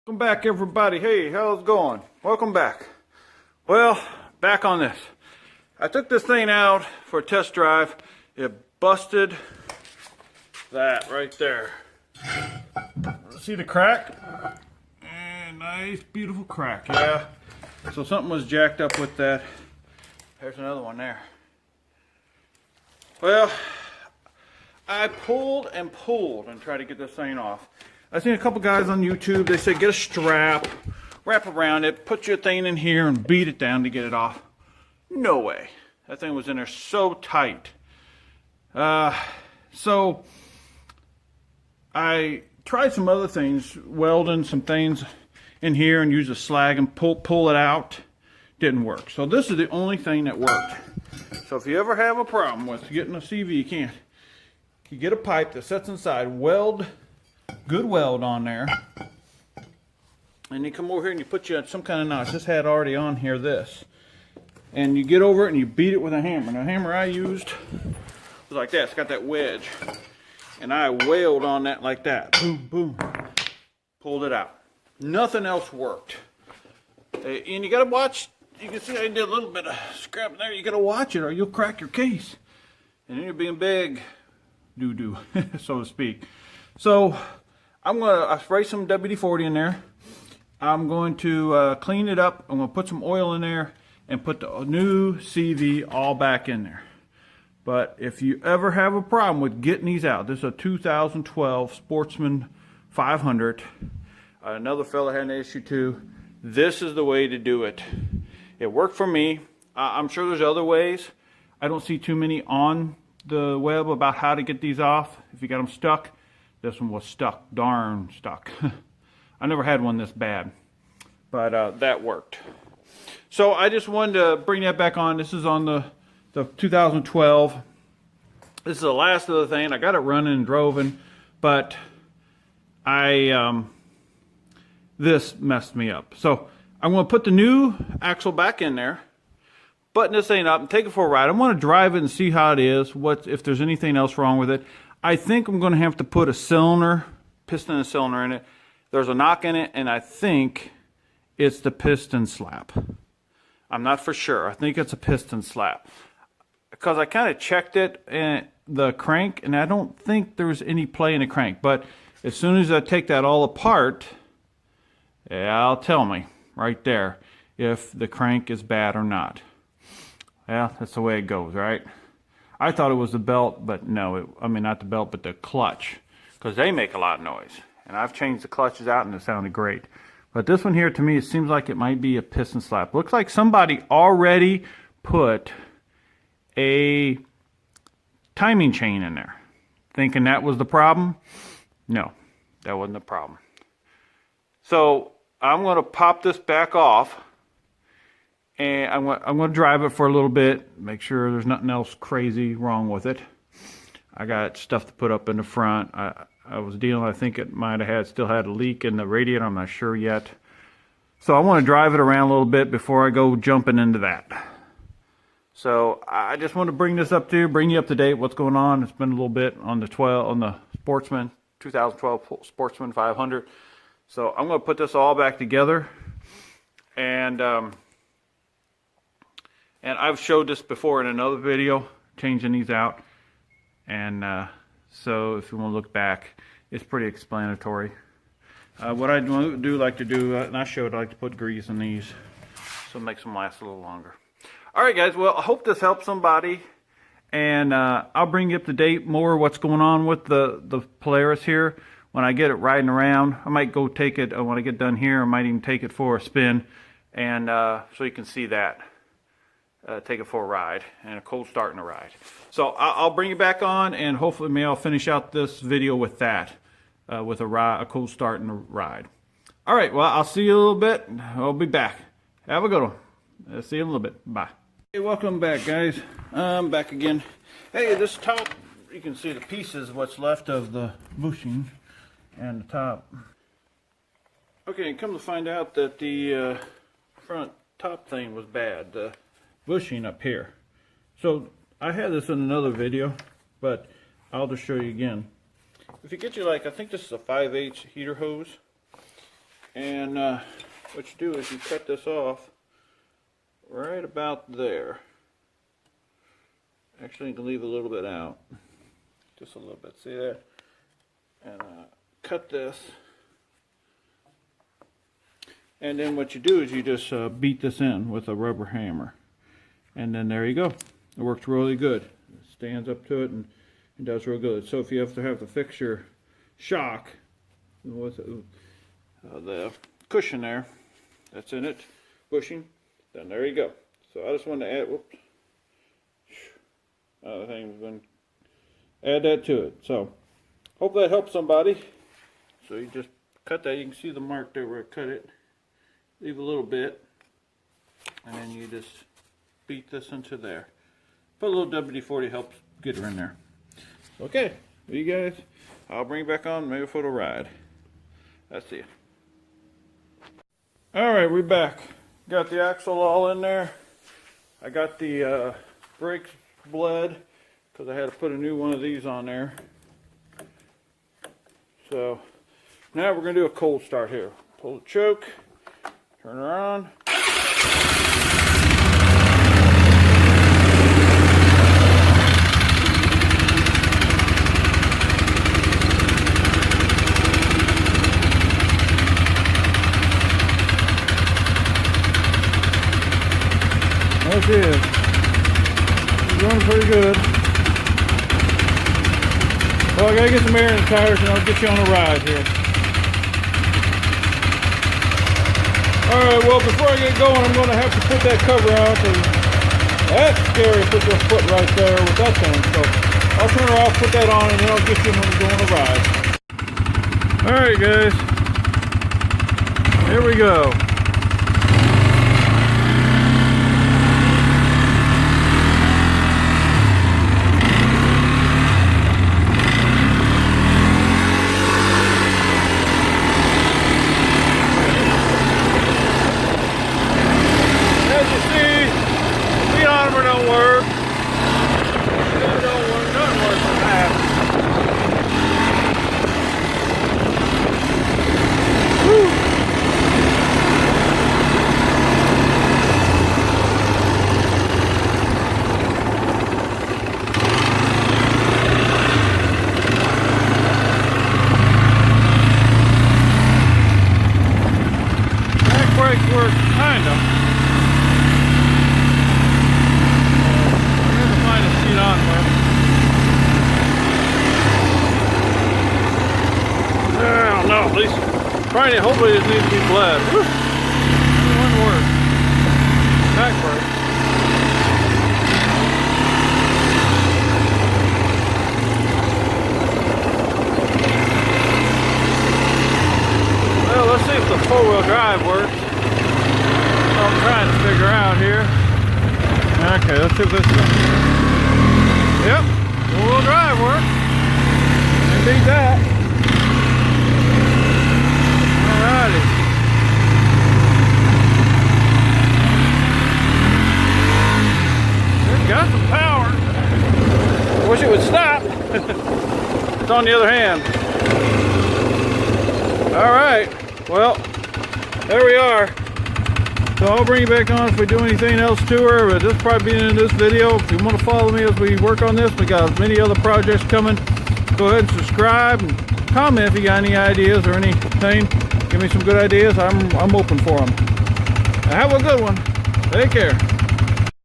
Welcome back, everybody. Hey, how's it going? Welcome back. Well, back on this. I took this thing out for a test drive. It busted that right there. See the crack? Nice, beautiful crack. Yeah. So something was jacked up with that. There's another one there. Well, I pulled and tried to get this thing off. I've seen a couple guys on YouTube, they say get a strap, wrap around it, put your thing in here and beat it down to get it off. No way. That thing was in there so tight. So I tried some other things, welding some things in here and use a slag and pull it out. Didn't work. So this is the only thing that worked. So if you ever have a problem with getting a CV, you can't. You get a pipe that sits inside, good weld on there, and you come over here and you put you on some kind of notch. This had already on here this, and you get over it and you beat it with a hammer. Now the hammer I used was like that. It's got that wedge, and I wailed on that like that. Boom, boom, pulled it out. Nothing else worked. And you gotta watch. You can see I did a little bit of scrap there. You gotta watch it or you'll crack your case, and then you're being big doo-doo, so to speak. So I'm going to spray some WD-40 in there. I'm going to clean it up. I'm going to put some oil in there and put the new CV all back in there. But if you ever have a problem with getting these out, this is a 2012 Sportsman 500. Another fella had an issue too. This is the way to do it. It worked for me. I'm sure there's other ways. I don't see too many on the web about how to get these off if you got them stuck. This one was stuck, darn stuck. I never had one this bad, but that worked. So I just wanted to bring that back on. This is on the 2012. This is the last of the thing. I got it running and droving, but this messed me up. So I'm going to put the new axle back in there, button this thing up, and take it for a ride. I want to drive it and see how it is, if there's anything else wrong with it. I think I'm going to have to put a cylinder, piston and cylinder in it. There's a knock in it, and I think it's the piston slap. I'm not for sure. I think it's a piston slap. Because I kind of checked it, and the crank, and I don't think there's any play in the crank. But as soon as I take that all apart, yeah, I'll tell me right there if the crank is bad or not. Yeah, that's the way it goes, right? I thought it was the belt, but no, I mean not the belt, but the clutch, because they make a lot of noise. And I've changed the clutches out and it sounded great. But this one here, to me, it seems like it might be a piston slap. Looks like somebody already put a timing chain in there, thinking that was the problem. No, that wasn't the problem. So I'm going to pop this back off. And I'm going to drive it for a little bit, make sure there's nothing else crazy wrong with it. I got stuff to put up in the front. I was dealing, I think it might have still had a leak in the radiator. I'm not sure yet. So I want to drive it around a little bit before I go jumping into that. So I just want to bring this up to you, bring you up to date what's going on. It's been a little bit on the Sportsman 2012 Sportsman 500. So I'm going to put this all back together, and I've showed this before in another video, changing these out. And so if you want to look back, it's pretty explanatory. What I do like to do, and I showed, I like to put grease in these, so it makes them last a little longer. All right, guys. Well, I hope this helps somebody. And I'll bring you up to date more what's going on with the Polaris here. When I get it riding around, I might go take it, when I get done here, I might even take it for a spin. And so you can see that. Take it for a ride and a cold start and a ride. So I'll bring you back on, and hopefully maybe I'll finish out this video with that, with a cold start and a ride. All right, well, I'll see you in a little bit. I'll be back. Have a good one. See you in a little bit. Bye. Hey, welcome back, guys. I'm back again. Hey, this top, you can see the pieces, what's left of the bushing and the top. Okay, come to find out that the front top thing was bad. Bushing up here. So I had this in another video, but I'll just show you again. If you get you, like, I think this is a 5/8 heater hose, And what you do is you cut this off right about there. Actually, you can leave a little bit out, just a little bit. See that? And cut this. And then what you do is you just beat this in with a rubber hammer. And then there you go. It works really good. It stands up to it and it does real good. So if you have to fix your shock with the cushion there that's in it, bushing, then there you go. So I just wanted to add, whoops, other thing's been, add that to it. So hope that helps somebody. So you just cut that. You can see the mark there where I cut it. Leave a little bit, and then you just beat this into there. Put a little WD-40, helps get her in there. Okay, you guys, I'll bring you back on maybe for the ride. That's it. All right, we're back. Got the axle all in there. I got the brakes bled because I had to put a new one of these on there. So now we're going to do a cold start here. Pull the choke. Turn her on. That's it. It's running pretty good. Well, I gotta get some air in the tires and I'll get you on a ride here. Alright, well, before I get going, I'm going to have to put that cover on because that's scary to put your foot right there with that thing. So I'll turn her off, put that on, and then I'll get you when we go on a ride. Alright, guys. Here we go. Work, kind of. Here's the finest seat on there. I don't know, at least Friday, hopefully it needs to be bled. Whew. It wouldn't work. Back brake. Well, let's see if the four-wheel drive works. I'm trying to figure out here. Okay, let's see if this works. Yep, four-wheel drive works. Can't beat that. Alrighty. It's got some power. I wish it would stop. It's on the other hand. Alright, well, there we are. So I'll bring you back on if we do anything else to her, but this will probably be in this video. If you want to follow me as we work on this, we got many other projects coming. Go ahead and subscribe and comment if you got any ideas or anything. Give me some good ideas. I'm open for them. Have a good one. Take care.